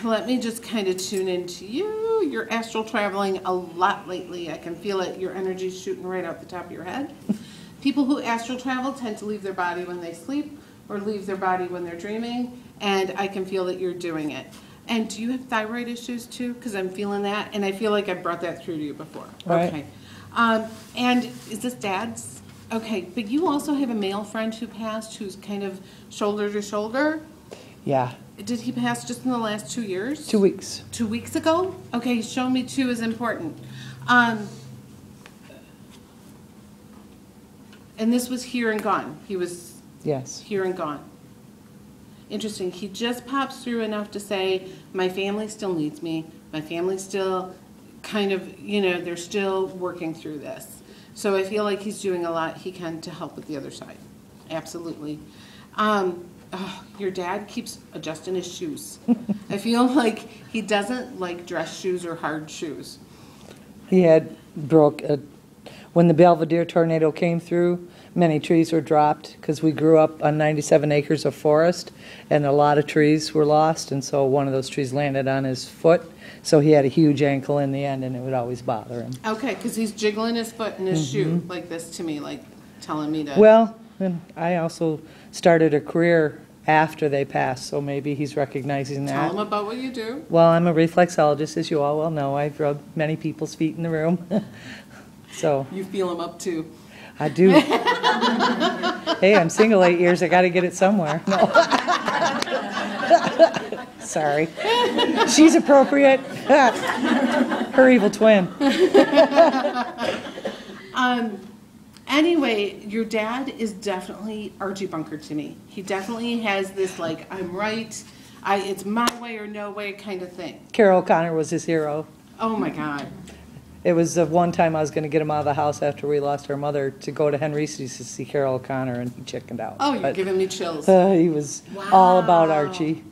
let me just kind of tune into you. You're astral traveling a lot lately. I can feel it. Your energy's shooting right out the top of your head. People who astral travel tend to leave their body when they sleep or leave their body when they're dreaming, and I can feel that you're doing it. And do you have thyroid issues too? Because I'm feeling that, and I feel like I've brought that through to you before. Right. Okay. And is this Dad's? Okay, but you also have a male friend who passed who's kind of shoulder to shoulder. Yeah. Did he pass just in the last 2 years? 2 weeks. 2 weeks ago? Okay, show me 2 is important. And this was here and gone. He was Yes. here and gone. Interesting. He just pops through enough to say, my family still needs me. My family still kind of, they're still working through this. So I feel like he's doing a lot he can to help with the other side. Absolutely. Your dad keeps adjusting his shoes. I feel like he doesn't like dress shoes or hard shoes. He had when the Belvedere tornado came through, many trees were dropped because we grew up on 97 acres of forest, and a lot of trees were lost, and so one of those trees landed on his foot, so he had a huge ankle in the end, and it would always bother him. Okay, because he's jiggling his foot in his shoe like this to me, like telling me to... Well, and I also started a career after they passed, so maybe he's recognizing that. Tell him about what you do. Well, I'm a reflexologist, as you all well know. I've rubbed many people's feet in the room. So You feel him up too. I do. Hey, I'm single 8 years. I got to get it somewhere. No. Sorry. She's appropriate. Her evil twin. Anyway, your dad is definitely Archie Bunker to me. He definitely has this, like, I'm right, it's my way or no way kind of thing. Carol O'Connor was his hero. Oh, my God. It was one time I was going to get him out of the house after we lost our mother to go to Henry's to see Carol O'Connor, and he chickened out. Oh, you're giving me chills. He was all about Archie.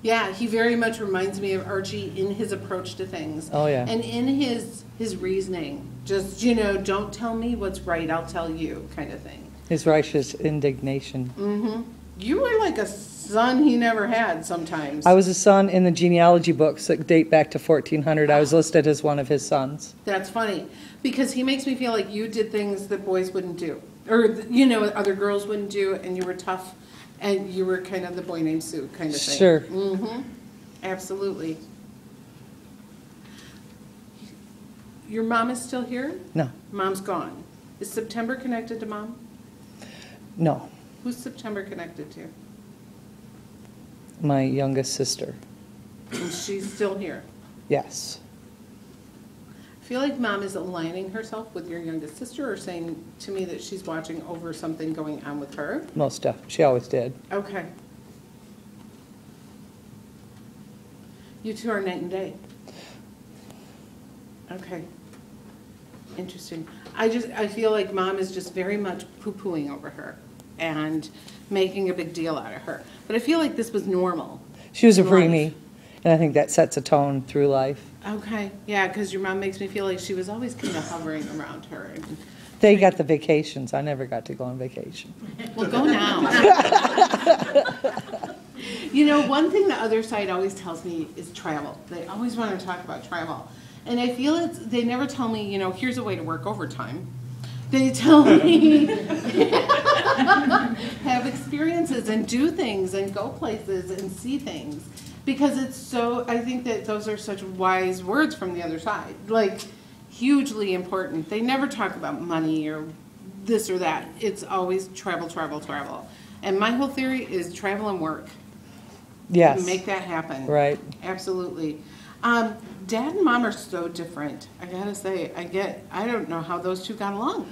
Yeah, he very much reminds me of Archie in his approach to things. Oh, yeah. And in his reasoning. Just, don't tell me what's right, I'll tell you kind of thing. His righteous indignation. Mm-hmm. You were like a son he never had sometimes. I was a son in the genealogy books that date back to 1400. I was listed as one of his sons. That's funny, because he makes me feel like you did things that boys wouldn't do. Or, other girls wouldn't do, and you were tough, and you were kind of the boy named Sue kind of thing. Sure. Mm-hmm. Absolutely. Your mom is still here? No. Mom's gone. Is September connected to Mom? No. Who's September connected to? My youngest sister. And she's still here. Yes. I feel like Mom is aligning herself with your youngest sister, or saying to me that she's watching over something going on with her. Most definitely. She always did. Okay. You two are night and day. Okay. Interesting. I feel like Mom is just very much poo-pooing over her and making a big deal out of her. But I feel like this was normal. She was a in preemie, life. and I think that sets a tone through life. Okay. Yeah, because your mom makes me feel like she was always kind of hovering around her. And They got the vacations. I never got to go on vacation. well, go now. One thing the other side always tells me is travel. They always want to talk about travel. And I feel they never tell me, here's a way to work overtime. They tell me have experiences and do things and go places and see things. Because I think that those are such wise words from the other side. Like, hugely important. They never talk about money or this or that. It's always travel, travel, travel. And my whole theory is travel and work. Yes. Make that happen. Right. Absolutely. Dad and Mom are so different. I gotta say, I don't know how those two got along.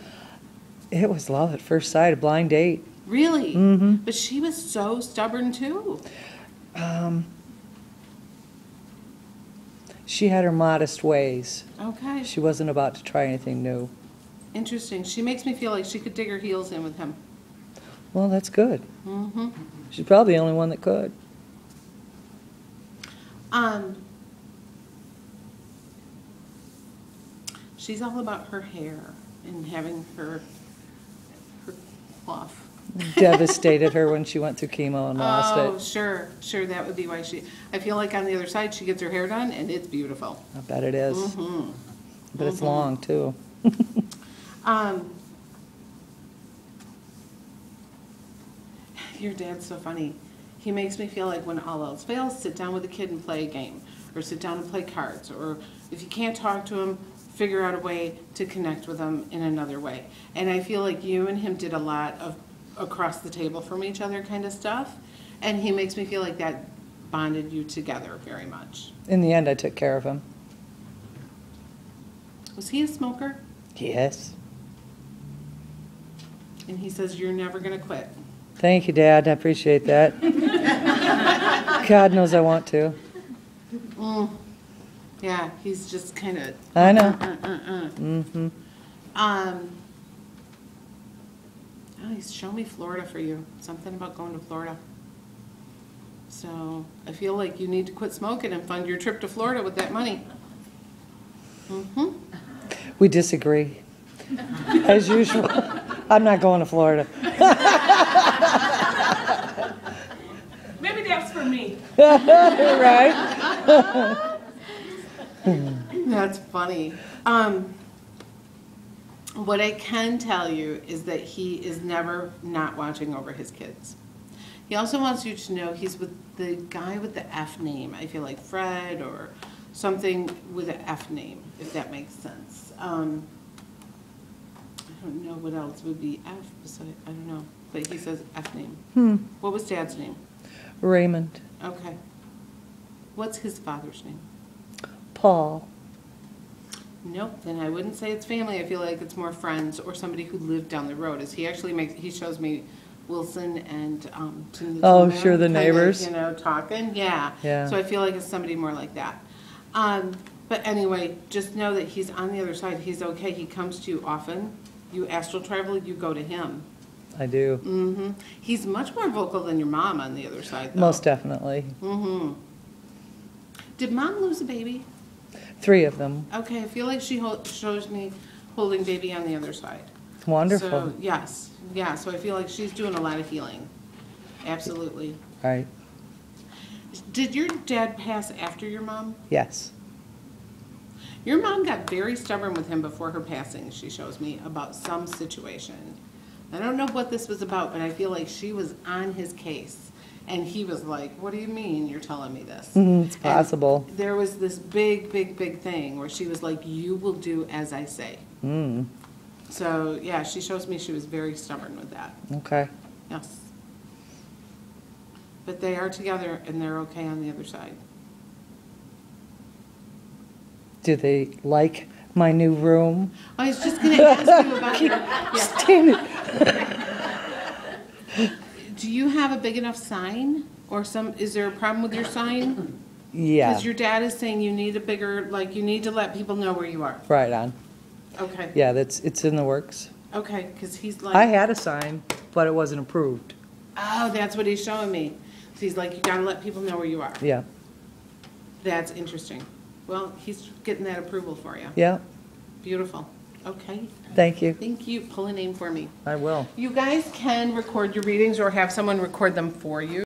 It was love at first sight, a blind date. Really? Mm-hmm. But she was so stubborn too. She had her modest ways. Okay. She wasn't about to try anything new. Interesting. She makes me feel like she could dig her heels in with him. Well, that's good. Mm-hmm. She's probably the only one that could. She's all about her hair and having her fluff. devastated her when she went through chemo and lost Oh, it. sure, that would be why I feel like on the other side, she gets her hair done, and it's beautiful. I bet it is. But it's long, too. Your dad's so funny. He makes me feel like when all else fails, sit down with a kid and play a game, or sit down and play cards, or if you can't talk to him, figure out a way to connect with him in another way. And I feel like you and him did a lot of across the table from each other kind of stuff, and he makes me feel like that bonded you together very much. In the end, I took care of him. Was he a smoker? Yes. And he says, you're never going to quit. Thank you, Dad. I appreciate that. God knows I want to. Yeah, he's just kind of... I know. Oh, he's showing me Florida for you. Something about going to Florida. So I feel like you need to quit smoking and fund your trip to Florida with that money. We disagree. As usual. I'm not going to Florida. Maybe that's for me. Right? That's funny. What I can tell you is that he is never not watching over his kids. He also wants you to know he's with the guy with the F name. I feel like Fred or something with an F name, if that makes sense. I don't know what else would be F beside, I don't know, but he says F name. What was Dad's name? Raymond. Okay. What's his father's name? Paul. Nope, then I wouldn't say it's family. I feel like it's more friends or somebody who lived down the road. As he actually he shows me Wilson and Oh, sure, the neighbors. You know, talking. Yeah. Yeah. So I feel like it's somebody more like that. But anyway, just know that he's on the other side. He's okay. He comes to you often. You astral travel, you go to him. I do. He's much more vocal than your mom on the other side, though. Most definitely. Did Mom lose a baby? 3 of them. Okay, I feel like she shows me holding baby on the other side. Wonderful. So, yes. Yeah, so I feel like she's doing a lot of healing. Absolutely. Right. Did your dad pass after your mom? Yes. Your mom got very stubborn with him before her passing, she shows me, about some situation. I don't know what this was about, but I feel like she was on his case. And he was like, what do you mean you're telling me this? It's possible. And there was this big thing where she was like, you will do as I say. So, yeah, she shows me she was very stubborn with that. Okay. Yes. But they are together and they're okay on the other side. Do they like my new room? I was just going to ask you about your... Yeah. Stand it. Do you have a big enough sign? Or is there a problem with your sign? Yeah. Because your dad is saying you need a bigger, like, you need to let people know where you are. Right on. Okay. Yeah, it's in the works. Okay, because he's like... I had a sign, but it wasn't approved. Oh, that's what he's showing me. So he's like, you got to let people know where you are. Yeah. That's interesting. Well, he's getting that approval for you. Yeah. Beautiful. Okay. Thank you. Thank you. Pull a name for me. I will. You guys can record your readings or have someone record them for you.